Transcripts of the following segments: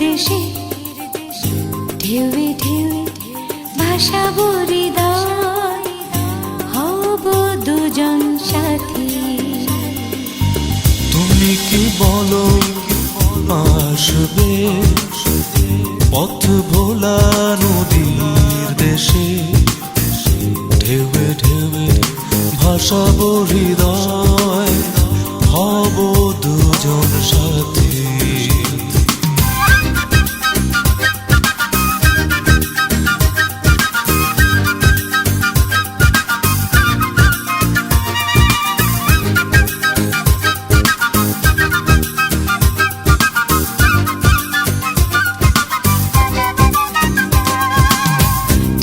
দেশে ঢেউে ঢেউে ভাসাবো হৃদয়, হব দুজন সাথী। তুমি কি বলো আসবে পথ ভোলা নদীর দেশে, ঢেউে ঢেউে ভাসাবো হৃদয়, হব দুজন সাথী।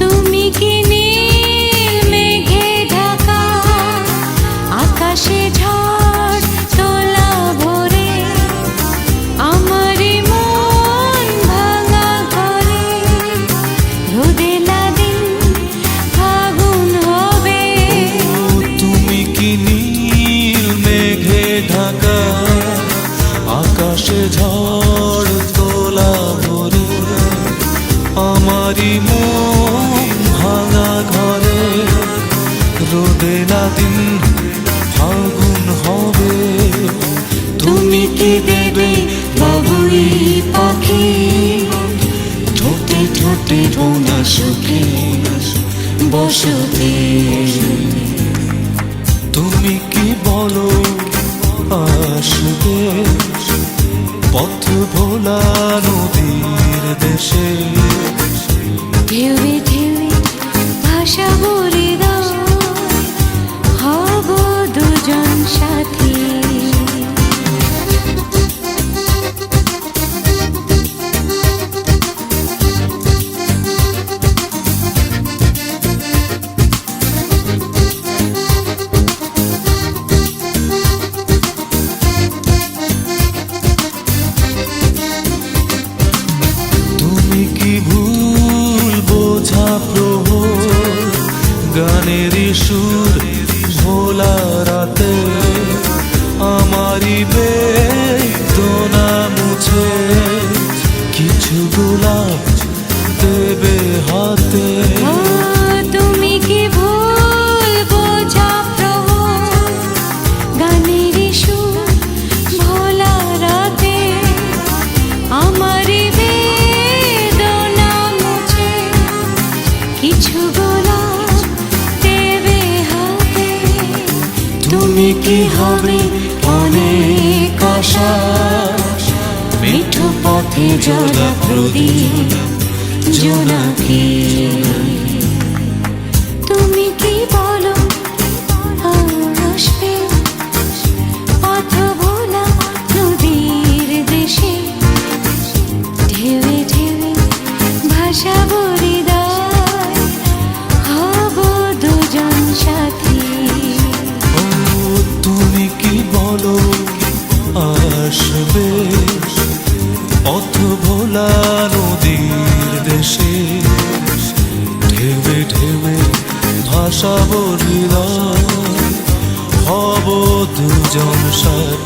তুমি কি নীল মেঘে ঢাকা, আকাশে ঝড় তোলা ভোরে, আমারই মন ভাঙা ঘরে, রোদেলা দিন ফাগুন হবে। তুমি কি নীল মেঘে ঢাকা, আকাশে ঝড় তোলা ভোরে, আমারই মন ভাঙা ঘরে, রোদেলা দিন ফাগুন হবে। তুমি কি দেবে বাবুই পাখি, ঠোঁটে ঠোঁটে বোনা সুখে বসতে। তুমি কি বলো আসবে পথ ভোলা নদীর দেশে, ঢেউে ঢেউে ভাসাবো হৃদয়, হব দুজন সাথী। তুমি কি ভুল বোঝা প্রভু গানের সুর ভোলা রাতে, আমারই বেদনা মুছে কিছু গোলাপ দেবে হাতে। ও তুমি কি ভুল বোঝা প্রভু গানের সুর ভোলা রাতে, আমারই বেদনা মুছে কিছু গোলাপ দেবে হাতে। তুমি কি হবে অনেক আশা, মিঠু পথে জ্বলা প্রদীপ জোনাকি। তুমি কি বলো আসবে পথ ভোলা নদীর দেশে, ঢেউে ঢেউে ভাসাবো হৃদয়, হব দুজন সাথী। ও তুমি কি বলো আসবে পথ ভোলা নদীর দেশে, ঢেউে ঢেউে ভাসাবো হৃদয়, হব দুজন সাথী।